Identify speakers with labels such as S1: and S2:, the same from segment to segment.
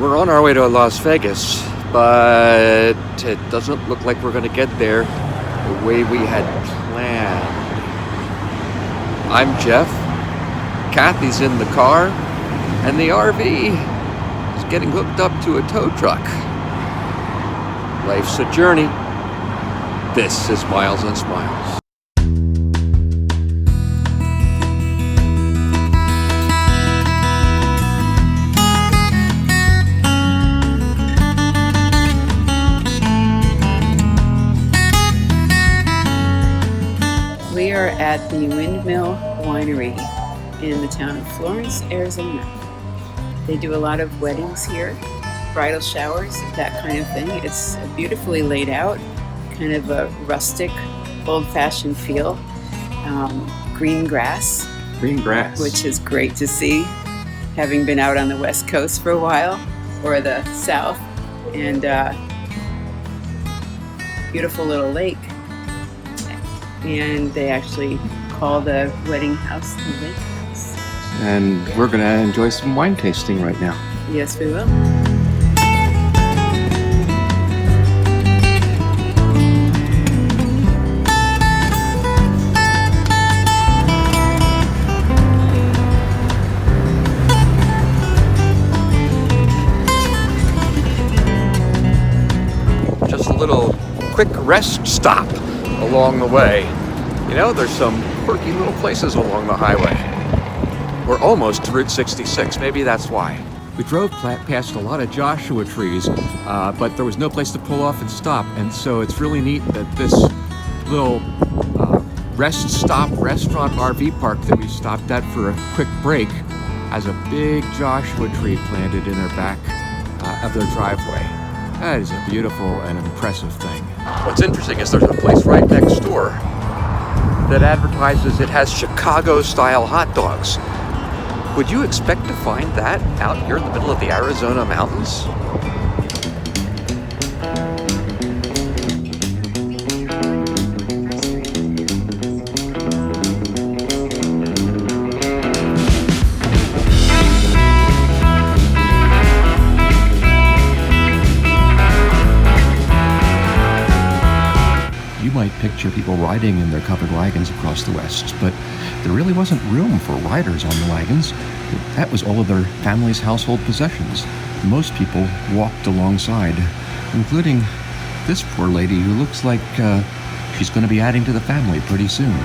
S1: We're on our way to Las Vegas, but it doesn't look like we're going to get there the way we had planned. I'm Jeff, Kathy's in the car, and the RV is getting hooked up to a tow truck. Life's a journey. This is Miles and Smiles.
S2: We are at the Mill Winery in the town of Florence, Arizona. They do a lot of weddings here, bridal showers, that kind of thing. It's beautifully laid out, kind of a rustic, old-fashioned feel. Green grass.
S1: Green grass.
S2: Which is great to see, having been out on the West Coast for a while, or the South, and beautiful little lake. And they actually call the wedding house the lake house.
S1: And we're going to enjoy some wine tasting right now.
S2: Yes, we will.
S1: Just a little quick rest stop along the way. You know, there's some quirky little places along the highway. We're almost to Route 66, maybe that's why. We drove past a lot of Joshua trees, but there was no place to pull off and stop, and so it's really neat that this little rest stop restaurant RV park that we stopped at for a quick break has a big Joshua tree planted in their back of their driveway. That is a beautiful and impressive thing. What's interesting is there's a place right next door that advertises it has Chicago-style hot dogs. Would you expect to find that out here in the middle of the Arizona mountains? You might picture people riding in their covered wagons across the West, but there really wasn't room for riders on the wagons. That was all of their family's household possessions. Most people walked alongside, including this poor lady who looks like she's going to be adding to the family pretty soon.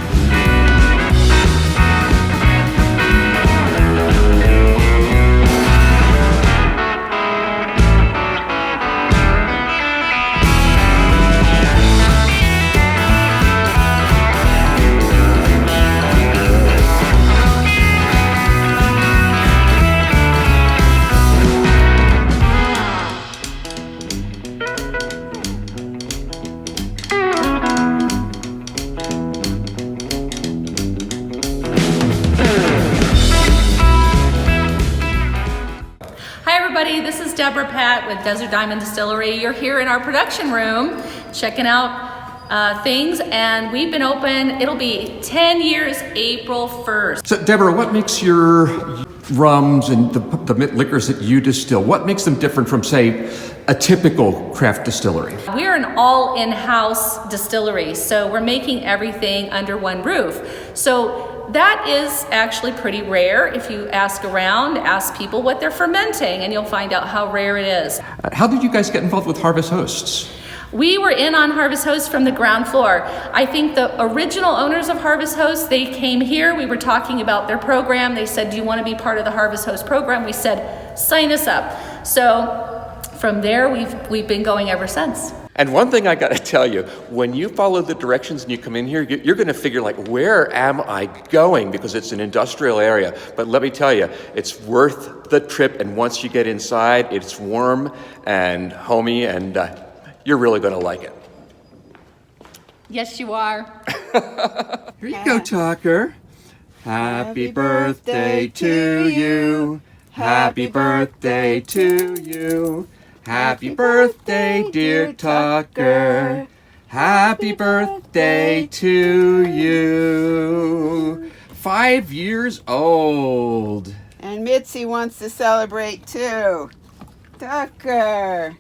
S3: This is Deborah Pat with Desert Diamond Distillery. You're here in our production room checking out things, and we've been open, it'll be 10 years April 1st.
S1: So Deborah, what makes your rums and the liquors that you distill, what makes them different from, say, a typical craft distillery?
S3: We're an all in-house distillery, so we're making everything under one roof. So that is actually pretty rare. If you ask around, ask people what they're fermenting, and you'll find out how rare it is.
S1: How did you guys get involved with Harvest Hosts?
S3: We were in on Harvest Host from the ground floor. I think the original owners of Harvest Host, they came here. We were talking about their program. They said, do you want to be part of the Harvest Host program? We said, sign us up. So from there, we've been going ever since.
S1: And one thing I got to tell you, when you follow the directions and you come in here, you're going to figure, like, where am I going? Because it's an industrial area. But let me tell you, it's worth the trip. And once you get inside, it's warm and homey, and you're really going to like it.
S3: Yes, you are.
S1: Here you go, Tucker. Happy birthday to you. Happy birthday to you. Happy birthday, dear Tucker. Happy birthday to you. 5 years old.
S2: And Mitzi wants to celebrate too. Tucker.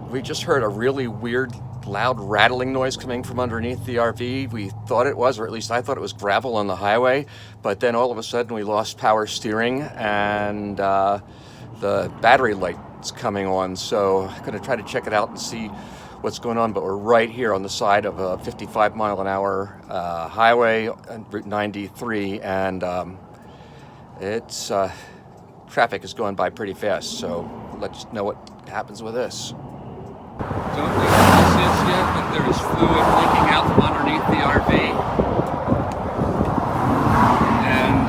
S1: We just heard a really weird, loud rattling noise coming from underneath the RV. We thought it was, or at least I thought it was gravel on the highway, but then all of a sudden we lost power steering and the battery light's coming on. So I'm gonna try to check it out and see what's going on, but we're right here on the side of a 55-mile-an-hour highway on Route 93, and it's traffic is going by pretty fast, so let's know what happens with this. Don't know what this is yet, but there is fluid leaking out from underneath the RV. And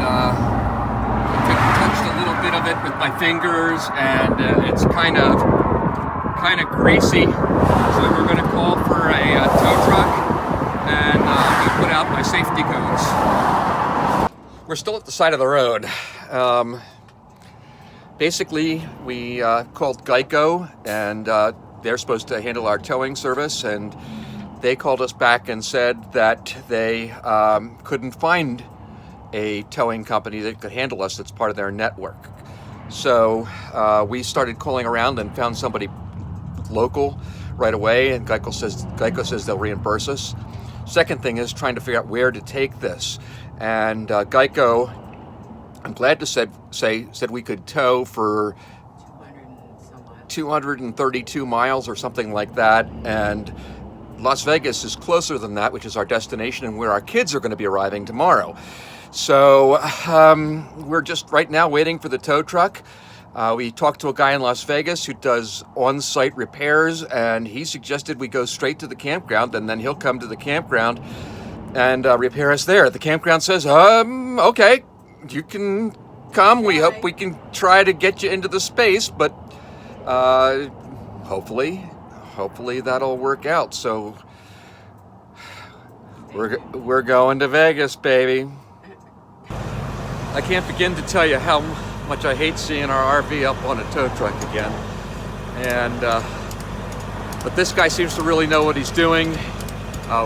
S1: I touched a little bit of it with my fingers, and it's kind of greasy. So we're going to call for a tow truck, and I'm going to put out my safety cones. We're still at the side of the road. Basically, we called Geico, and they're supposed to handle our towing service, and they called us back and said that they couldn't find a towing company that could handle us that's part of their network. So we started calling around and found somebody local right away, and Geico says they'll reimburse us. Second thing is trying to figure out where to take this, and Geico, I'm glad to said we could tow for 232 miles or something like that, and Las Vegas is closer than that, which is our destination and where our kids are going to be arriving tomorrow. So we're just right now waiting for the tow truck. We talked to a guy in Las Vegas who does on-site repairs, and he suggested we go straight to the campground, and then he'll come to the campground and repair us there. The campground says, okay, you can come. We hope we can try to get you into the space, but hopefully that'll work out. So we're going to Vegas, baby. I can't begin to tell you how much I hate seeing our RV up on a tow truck again. And but this guy seems to really know what he's doing.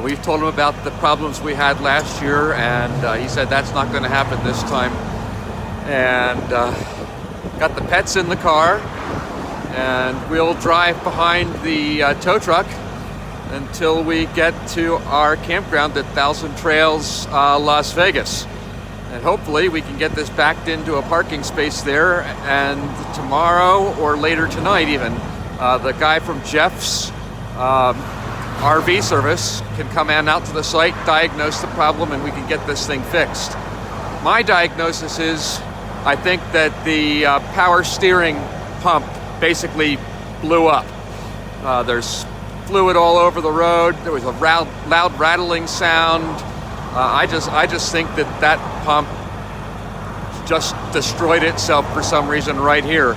S1: We've told him about the problems we had last year, and he said that's not going to happen this time. And got the pets in the car, and we'll drive behind the tow truck until we get to our campground at Thousand Trails, Las Vegas. And hopefully we can get this backed into a parking space there, and tomorrow or later tonight even, the guy from Jeff's RV service can come out to the site, diagnose the problem, and we can get this thing fixed. My diagnosis is, I think that the power steering pump basically blew up. There's fluid all over the road. There was a loud rattling sound. I just think that pump just destroyed itself for some reason right here.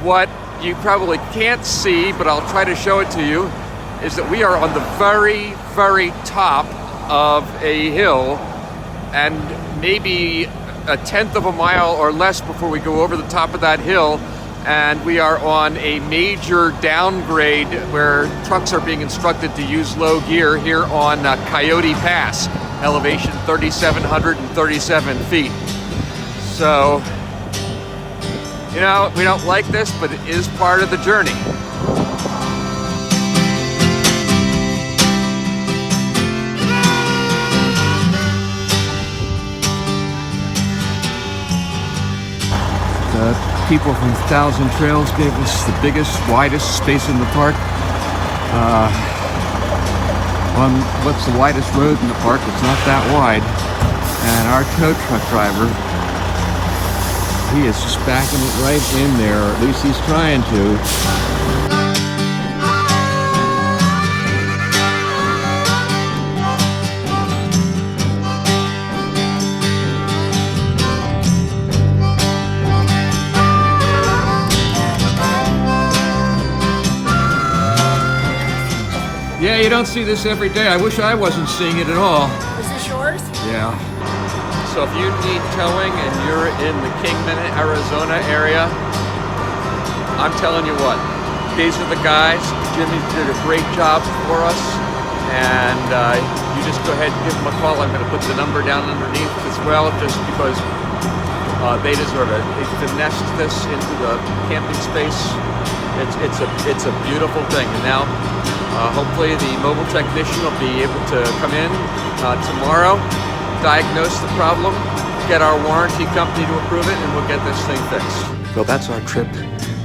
S1: What you probably can't see, but I'll try to show it to you, is that we are on the very, very top of a hill, and maybe a tenth of a mile or less before we go over the top of that hill, and we are on a major downgrade where trucks are being instructed to use low gear here on Coyote Pass, elevation 3,737 feet. So, you know, we don't like this, but it is part of the journey. The people from Thousand Trails gave us the biggest, widest space in the park. On what's the widest road in the park? It's not that wide. And our tow truck driver, he is just backing it right in there, or at least he's trying to. Yeah, you don't see this every day. I wish I wasn't seeing it at all.
S4: Is this yours?
S1: Yeah. So if you need towing and you're in the Kingman, Arizona area, I'm telling you what, these are the guys. Jimmy did a great job for us, and you just go ahead and give them a call. I'm going to put the number down underneath as well, just because they deserve it. They finessed this into the camping space. It's a beautiful thing. And now, hopefully, the mobile technician will be able to come in tomorrow, diagnose the problem, get our warranty company to approve it, and we'll get this thing fixed. Well, that's our trip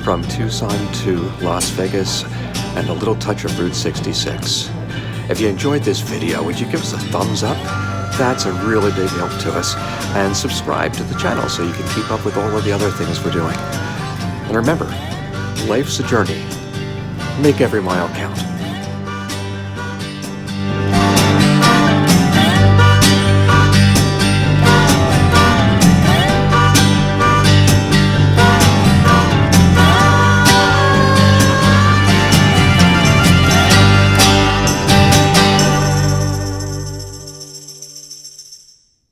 S1: from Tucson to Las Vegas and a little touch of Route 66. If you enjoyed this video, would you give us a thumbs up? That's a really big help to us. And subscribe to the channel so you can keep up with all of the other things we're doing. And remember, life's a journey. Make every mile count.